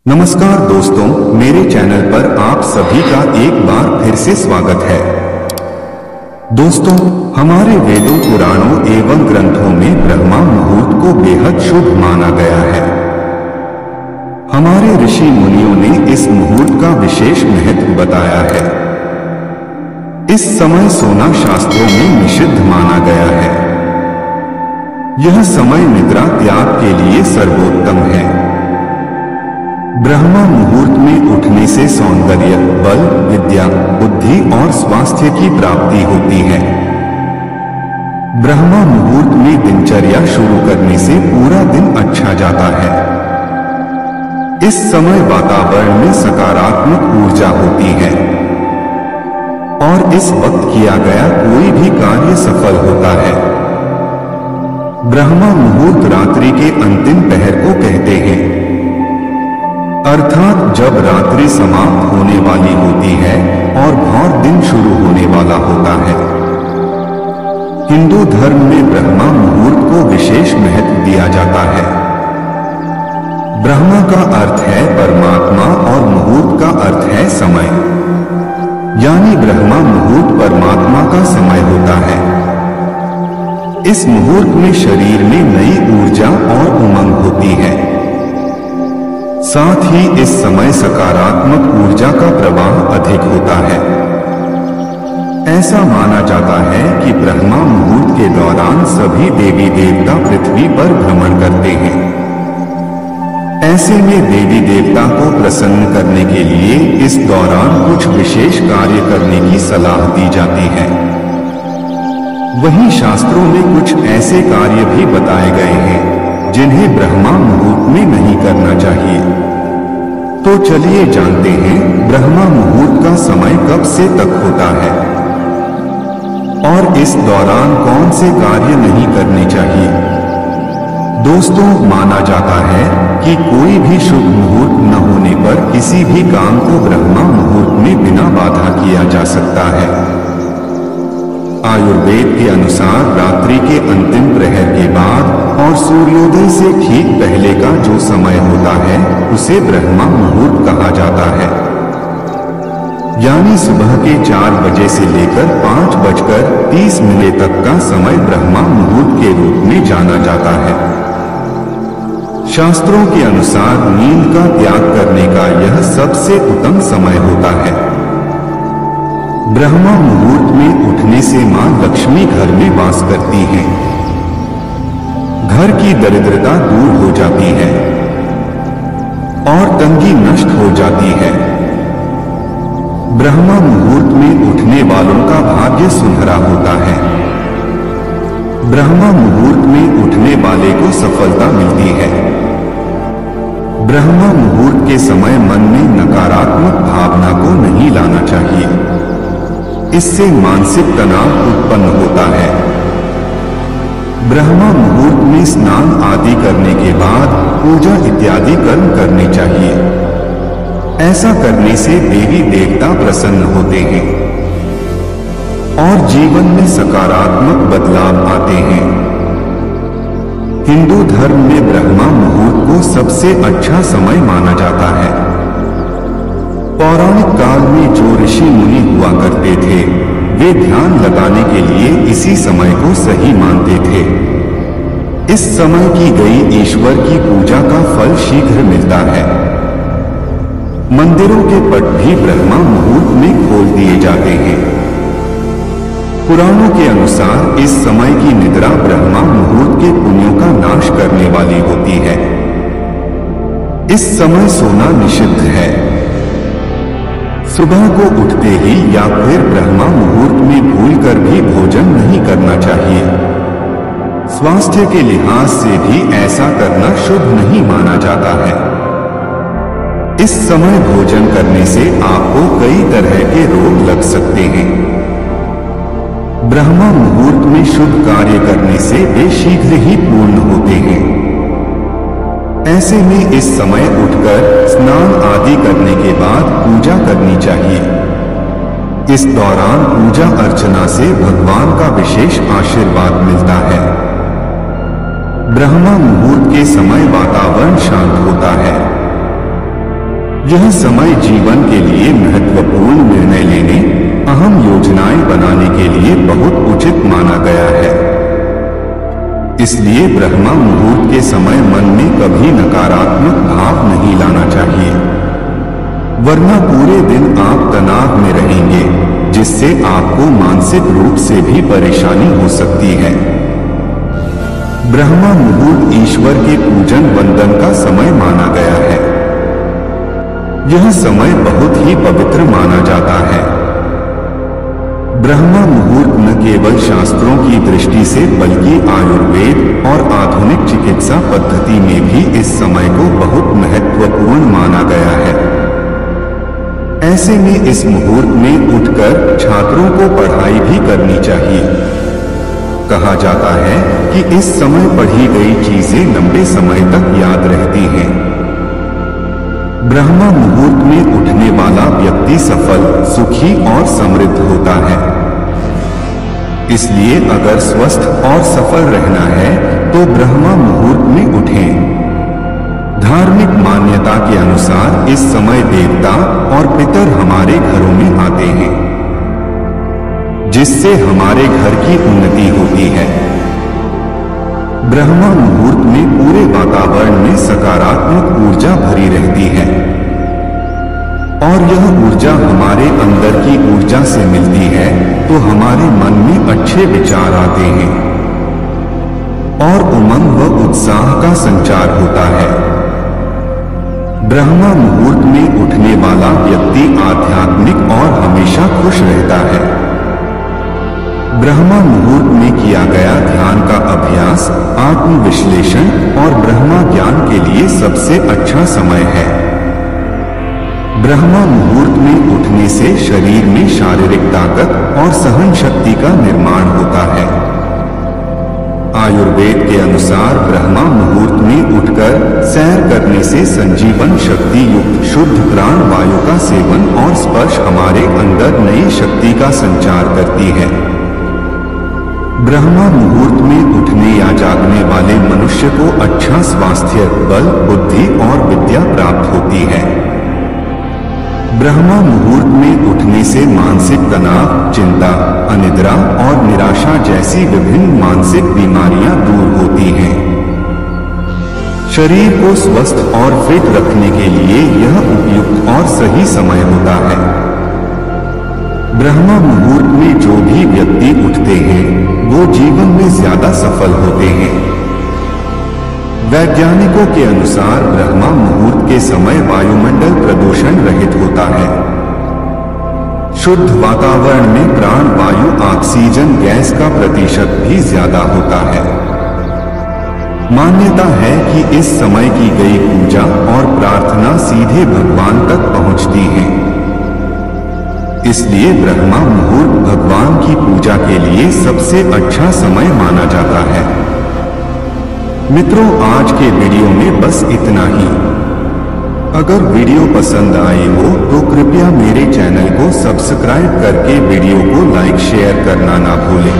नमस्कार दोस्तों, मेरे चैनल पर आप सभी का एक बार फिर से स्वागत है। दोस्तों, हमारे वेदों, पुराणों एवं ग्रंथों में ब्रह्मा मुहूर्त को बेहद शुभ माना गया है। हमारे ऋषि मुनियों ने इस मुहूर्त का विशेष महत्व बताया है। इस समय सोना शास्त्रों में निषिद्ध माना गया है। यह समय निद्रा त्याग के लिए सर्वोत्तम है। ब्रह्मा मुहूर्त में उठने से सौंदर्य, बल, विद्या, बुद्धि और स्वास्थ्य की प्राप्ति होती है। ब्रह्मा मुहूर्त में दिनचर्या शुरू करने से पूरा दिन अच्छा जाता है। इस समय वातावरण में सकारात्मक ऊर्जा होती है और इस वक्त किया गया कोई भी कार्य सफल होता है। ब्रह्मा मुहूर्त रात्रि के अंतिम पहर को कहते हैं, अर्थात जब रात्रि समाप्त होने वाली होती है और भौर दिन शुरू होने वाला होता है। हिंदू धर्म में ब्रह्मा मुहूर्त को विशेष महत्व दिया जाता है। ब्रह्मा का अर्थ है परमात्मा और मुहूर्त का अर्थ है समय, यानी ब्रह्मा मुहूर्त परमात्मा का समय होता है। इस मुहूर्त में शरीर में नई ऊर्जा और उमंग होती है। साथ ही इस समय सकारात्मक ऊर्जा का प्रवाह अधिक होता है। ऐसा माना जाता है कि ब्रह्मा मुहूर्त के दौरान सभी देवी देवता पृथ्वी पर भ्रमण करते हैं। ऐसे में देवी देवता को प्रसन्न करने के लिए इस दौरान कुछ विशेष कार्य करने की सलाह दी जाती है। वहीं शास्त्रों में कुछ ऐसे कार्य भी बताए गए हैं जिन्हें ब्रह्मा मुहूर्त में नहीं करना चाहिए। तो चलिए जानते हैं ब्रह्मा मुहूर्त का समय कब से तक होता है और इस दौरान कौन से कार्य नहीं करने चाहिए। दोस्तों, माना जाता है कि कोई भी शुभ मुहूर्त न होने पर किसी भी काम को ब्रह्मा मुहूर्त में बिना बाधा किया जा सकता है। आयुर्वेद के अनुसार रात्रि के अंतिम प्रहर के बाद और सूर्योदय से ठीक पहले का जो समय होता है उसे ब्रह्मा मुहूर्त कहा जाता है। यानी सुबह के 4 बजे से लेकर 5:30 तक का समय ब्रह्मा मुहूर्त के रूप में जाना जाता है। शास्त्रों के अनुसार नींद का त्याग करने का यह सबसे उत्तम समय होता है। ब्रह्मा मुहूर्त में उठने से मां लक्ष्मी घर में वास करती हैं। घर की दरिद्रता दूर हो जाती है और तंगी नष्ट हो जाती है। ब्रह्मा मुहूर्त में उठने वालों का भाग्य सुनहरा होता है। ब्रह्मा मुहूर्त में उठने वाले को सफलता मिलती है। ब्रह्मा मुहूर्त के समय मन में नकारात्मक भावना को नहीं लाना चाहिए। इससे मानसिक तनाव उत्पन्न होता है। ब्रह्मा मुहूर्त में स्नान आदि करने के बाद पूजा इत्यादि कर्म करने चाहिए। ऐसा करने से देवी देवता प्रसन्न होते हैं और जीवन में सकारात्मक बदलाव आते हैं। हिंदू धर्म में ब्रह्मा मुहूर्त को सबसे अच्छा समय माना जाता है। पौराणिक काल में जो ऋषि मुनि हुआ करते थे वे ध्यान लगाने के लिए इसी समय को सही मानते थे। इस समय की गई ईश्वर की पूजा का फल शीघ्र मिलता है। मंदिरों के पट भी ब्रह्मा मुहूर्त में खोल दिए जाते हैं। पुराणों के अनुसार इस समय की निद्रा ब्रह्मा मुहूर्त के पुण्यों का नाश करने वाली होती है। इस समय सोना निषिद्ध है। सुबह को उठते ही या फिर ब्रह्मा मुहूर्त में भूलकर भी भोजन नहीं करना चाहिए। स्वास्थ्य के लिहाज से भी ऐसा करना शुभ नहीं माना जाता है। इस समय भोजन करने से आपको कई तरह के रोग लग सकते हैं। ब्रह्मा मुहूर्त में शुभ कार्य करने से वे शीघ्र ही पूर्ण होते हैं। ऐसे में इस समय उठकर स्नान आदि करने के बाद पूजा करनी चाहिए। इस दौरान पूजा अर्चना से भगवान का विशेष आशीर्वाद मिलता है। ब्रह्मा मुहूर्त के समय वातावरण शांत होता है। यह समय जीवन के लिए महत्वपूर्ण निर्णय लेने, अहम योजनाएं बनाने के लिए बहुत उचित माना गया है। इसलिए ब्रह्मा मुहूर्त के समय मन में कभी नकारात्मक भाव नहीं लाना चाहिए, वरना पूरे दिन आप तनाव में रहेंगे, जिससे आपको मानसिक रूप से भी परेशानी हो सकती है। ब्रह्मा मुहूर्त ईश्वर के पूजन वंदन का समय माना गया है। यह समय बहुत ही पवित्र माना जाता है। ब्रह्मा मुहूर्त न केवल शास्त्रों की दृष्टि से बल्कि आयुर्वेद और आधुनिक चिकित्सा पद्धति में भी इस समय को बहुत महत्वपूर्ण माना गया है। ऐसे में इस मुहूर्त में उठकर छात्रों को पढ़ाई भी करनी चाहिए। कहा जाता है कि इस समय पढ़ी गई चीजें लंबे समय तक याद रहती हैं। ब्रह्मा मुहूर्त में उठने वाला व्यक्ति सफल, सुखी और समृद्ध होता है। इसलिए अगर स्वस्थ और सफल रहना है तो ब्रह्मा मुहूर्त में उठें। धार्मिक मान्यता के अनुसार इस समय देवता और पितर हमारे घरों में आते हैं, जिससे हमारे घर की उन्नति होती है। ब्रह्मा मुहूर्त में पूरे वातावरण में सकारात्मक ऊर्जा भरी रहती है और यह ऊर्जा हमारे अंदर की ऊर्जा से मिलती है तो हमारे मन में अच्छे विचार आते हैं और उमंग व उत्साह का संचार होता है। ब्रह्मा मुहूर्त में उठने वाला व्यक्ति आध्यात्मिक और हमेशा खुश रहता है। ब्रह्मा मुहूर्त में किया गया ध्यान का अभ्यास, आत्मविश्लेषण और ब्रह्मा ज्ञान के लिए सबसे अच्छा समय है। ब्रह्मा मुहूर्त में उठने से शरीर में शारीरिक ताकत और सहन शक्ति का निर्माण होता है। आयुर्वेद के अनुसार ब्रह्मा मुहूर्त में उठकर सैर करने से संजीवन शक्ति युक्त शुद्ध प्राण वायु का सेवन और स्पर्श हमारे अंदर नई शक्ति का संचार करती है। ब्रह्मा मुहूर्त में उठने या जागने वाले मनुष्य को अच्छा स्वास्थ्य, बल, बुद्धि और विद्या प्राप्त होती है। ब्रह्मा मुहूर्त में उठने से मानसिक तनाव, चिंता, अनिद्रा और निराशा जैसी विभिन्न मानसिक बीमारियां दूर होती हैं। शरीर को स्वस्थ और फिट रखने के लिए यह उपयुक्त और सही समय होता है। ब्रह्मा मुहूर्त में जो भी व्यक्ति उठते हैं वो जीवन में ज्यादा सफल होते हैं। वैज्ञानिकों के अनुसार ब्रह्मा मुहूर्त के समय वायुमंडल प्रदूषण रहित होता है। शुद्ध वातावरण में प्राण वायु ऑक्सीजन गैस का प्रतिशत भी ज्यादा होता है। मान्यता है कि इस समय की गई पूजा और प्रार्थना सीधे भगवान तक पहुंचती है। इसलिए ब्रह्मा मुहूर्त भगवान की पूजा के लिए सबसे अच्छा समय माना जाता है। मित्रों, आज के वीडियो में बस इतना ही। अगर वीडियो पसंद आई हो तो कृपया मेरे चैनल को सब्सक्राइब करके वीडियो को लाइक शेयर करना ना भूलें।